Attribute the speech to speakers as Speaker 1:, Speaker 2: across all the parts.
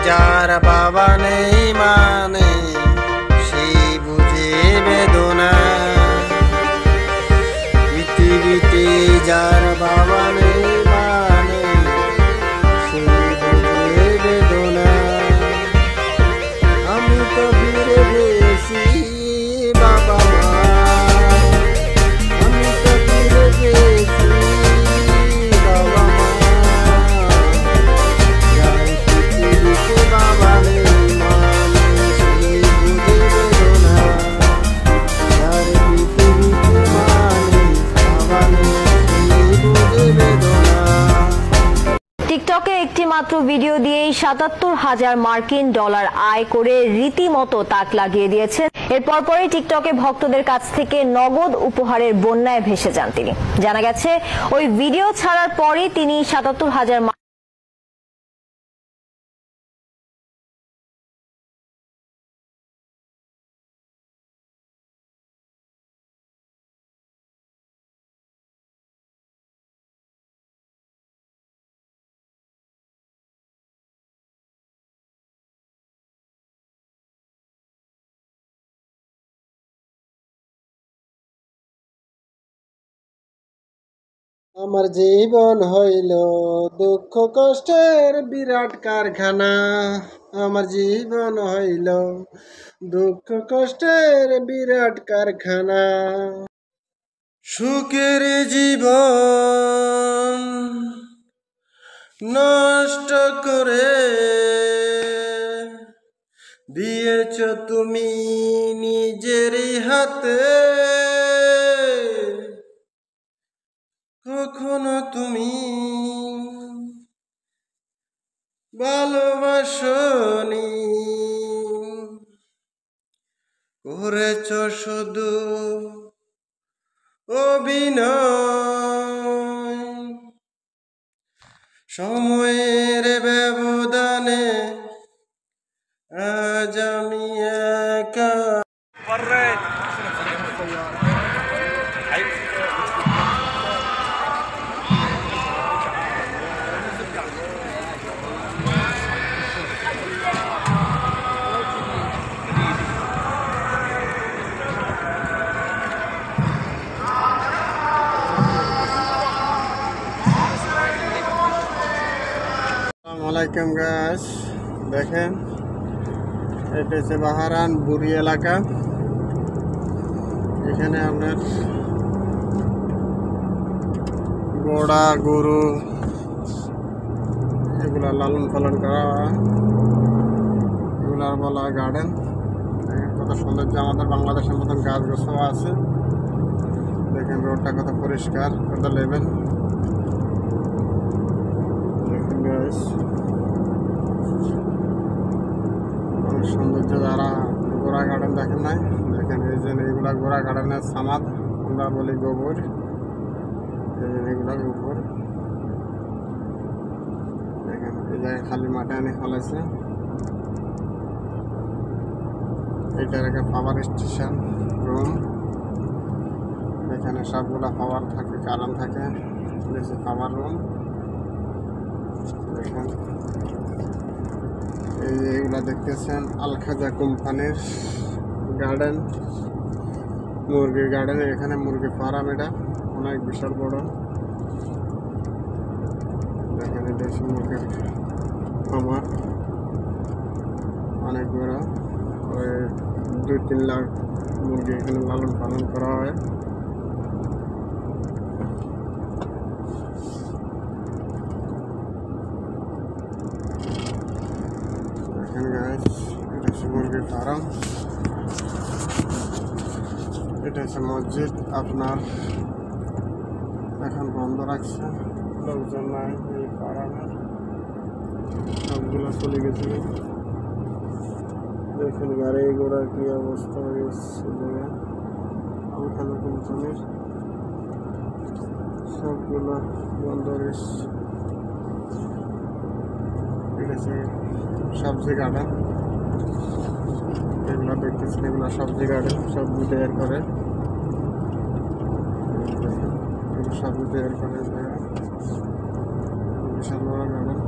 Speaker 1: যার বাবা নেই মানে সেই বুঝে বেদনা। পৃথিবীতে যার বাবা নেই মানে সেই বুঝে বেদনা। আমি তো ফিরে গেছি বাবা মা, আমি তো ফিরে গেছি বাবা মা। যার পৃথিবীতে বাবা নেই মানে সেই বুঝে বেদনা। যার পৃথিবীতে মানে বাবা নেই সেই বুঝে বেদনা।
Speaker 2: টিকটকে একটি মাত্র ভিডিও দিয়েই ৭৭,০০০ মার্কিন ডলার আয় করে রীতিমতো তাক লাগিয়ে দিয়েছেন। এর পরপরই টিকটকে ভক্তদের কাছ থেকে নগদ উপহারের বন্যায় ভেসে যান তিনি। জানা গেছে ওই ভিডিও ছাড়ার পরই তিনি ৭৭,০০০
Speaker 1: আমার জীবন হইল দুঃখ কষ্টের বিরাট কারখানা। আমার জীবন হইল দুঃখ কষ্টের বিরাট কারখানা। সুখের জীবন নষ্ট করে দিয়েছ তুমি নিজেরই হাতে। কখনো তুমি ভালোবাসনি, করেছ শুধু অভিনয়। সময়ের ব্যবধানে আজ আমি একা। আসসালামাইকুম গাইস, দেখেন এটা হচ্ছে বাহারান বুড়ি এলাকা। এখানে আপনার ঘোড়া গরু এগুলা লালন পালন করা হয়, এগুলার বলা গার্ডেন। দেখেন কত সৌন্দর্য, আমাদের বাংলাদেশের মতন গাছ গোছাও আছে। দেখেন রোডটা কত পরিষ্কার, কত লেভেল। দেখেন গাইস সৌন্দর্য। যারা গোড়া গার্ডেন দেখেন নাই, দেখেন এই যে এইগুলা গোড়া গার্ডেনের সামাদ আমরা বলি গোবর। এই যে এগুলা গোবর। দেখেন এই জায়গায় খালি মাঠে আনি ফেলেছে। এটার একটা পাওয়ার স্টেশন রুম। এখানে সবগুলা পাওয়ার থাকে, কারেন্ট থাকে। পাওয়ার রুম। দেখেন এইগুলা দেখতেছেন আল খাজা কোম্পানির গার্ডেন, মুরগির গার্ডেন। এখানে মুরগি ফার্ম, এটা অনেক বিশাল বড়। দেখেন এটা হচ্ছে মুরগির খামার, অনেক বড়। ওই 2-3 লাখ মুরগি এখানে লালন পালন করা হয়। এটা হচ্ছে মুরগির ফার্ম। এটা হচ্ছে মসজিদ, আপনার এখন বন্ধ রাখছে, লোকজন নাই এই ফার্মের, সবগুলো চলে গেছে। দেখেন গাড়ি ঘোড়া কি অবস্থা হয়ে গেছে। ওখানে কোম্পানির সবগুলো বন্ধ রয়েছে। এটা হচ্ছে সবজি গার্ডেন। এগুলো দেখতেছেন, এগুলো সবজি গার্ডেন, সবজি তৈরি করে। সবজি তৈরি করে বিশাল বড় গার্ডেন।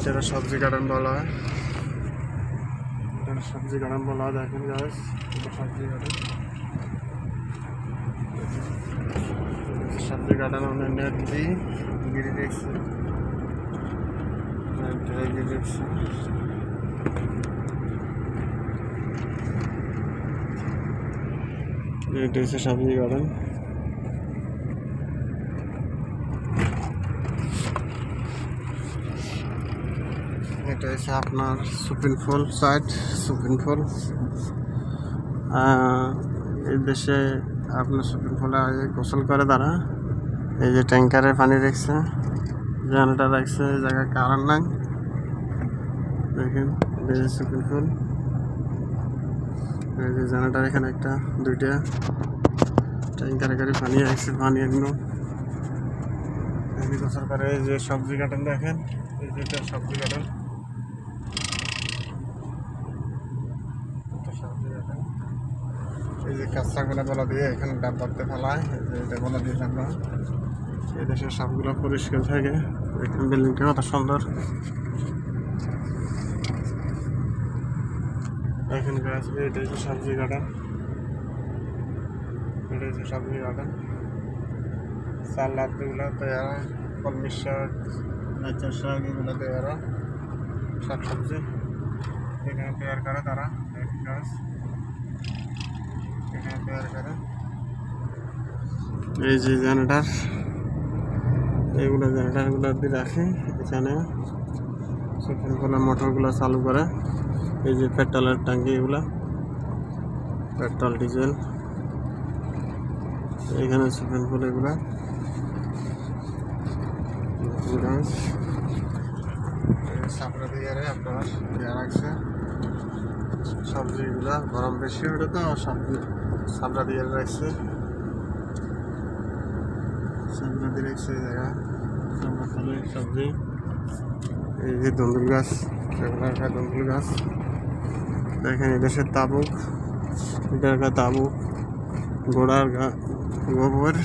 Speaker 1: এটা সবজি গার্ডেন বলা হয়, এটা সবজি গার্ডেন বলা হয়। দেখেন গাইস, এটা সবজি গার্ডেন, সবজি গার্ডেন অনেক নেট দিয়ে গিরি দেখছে, গিরি দেখছে। এটা হচ্ছে সবজি গার্ডেন। এটা হচ্ছে আপনার সুপ্রিম ফল সাইড, সুপ্রিম ফল। এই দেশে আপনার সুপ্রিম ফলে গোসল করে তারা। এই যে ট্যাঙ্কারে পানি রাখছে, জেনারেটার রাখছে, এই জায়গায় কারেন্ট নাই। দেখেন এই যে সুপ্রিম ফল, এই যে জেনারেটার এখানে একটা দুইটা ট্যাঙ্কারে করে পানি রাখছে, পানি এগুলো গোসল করে। এই যে সবজি গার্ডেন দেখেন, এই যে সবজি গার্ডেন, এই যে কাঁচাগুলো বলা দিয়ে এখানে ডাব্বাতে ফেলায়, এই যে এটা বলা দিয়ে থাকলো। এই দেশের সবগুলো পরিষ্কার থাকে। এখানে বিল্ডিংটা কত সুন্দর। এখানে গাছ, এটা হচ্ছে সবজি গার্ডেন, এটা হচ্ছে সবজি গার্ডেন। সালাদগুলো তৈরি, কলমি শাক, লাইচার শাক, এগুলো তৈরি, শাক সবজি এখানে তৈরি করে তারা। গাছ এখানে তৈরি করে। এই যে জেনারেটার, এইগুলো জেনারেটারগুলো দিয়ে রাখে এখানে, সেখানে মোটরগুলো চালু করে। এই যে পেট্রোলের ট্যাঙ্কি, এগুলা পেট্রোল ডিজেল, এখানে সুইমিং পুল, এগুলা সাপড়া দিয়ে আপনার দেওয়া রাখছে। সবজিগুলা গরম বেশি ওটা তো সবজি সাপড়া দিয়ে রাখছে, সাপড়া দিয়ে রাখছে এই জায়গা সবজি। এই যে ধুন্দুল গাছ, সেগুলো একটা ধুন্দুল গাছ। দেখেন এদেশের তাবুক, এটা একটা তাবুক, ঘোড়ার গোবর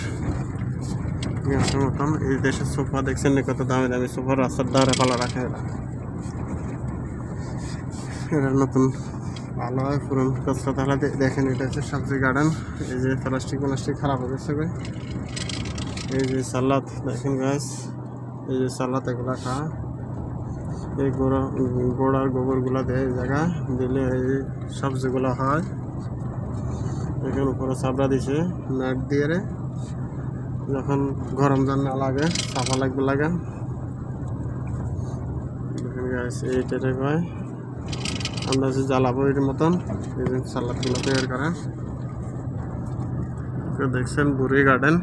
Speaker 1: গাছের মতন। এই দেশের সোফা দেখছেন না, কত দামি দামি সোফা রাস্তার ধারে পালা রাখে এরা। এরা নতুন ভালো হয়, পুরন কচরা তালা। দেখেন এটা হচ্ছে সবজি গার্ডেন। এই যে প্লাস্টিক খারাপ হয়ে গেছে। এই যে সালাদ দেখেন গাছ, এই যে সালাদ এগুলা খা। এই গোড়ার গোবরগুলা দেয় এই জায়গা দিলে এই সবজিগুলো হয়। এখানে উপরে চাপড়া দিছে নেট দিয়ে, যখন গরম যেন না লাগে, সাফা লাগবে লাগে। দেখেন গাছ, এইটারে কয় আমরা যে জ্বালাবো এর মতন। এই যে সালাদগুলো তৈরি করে। দেখছেন বুড়ি গার্ডেন।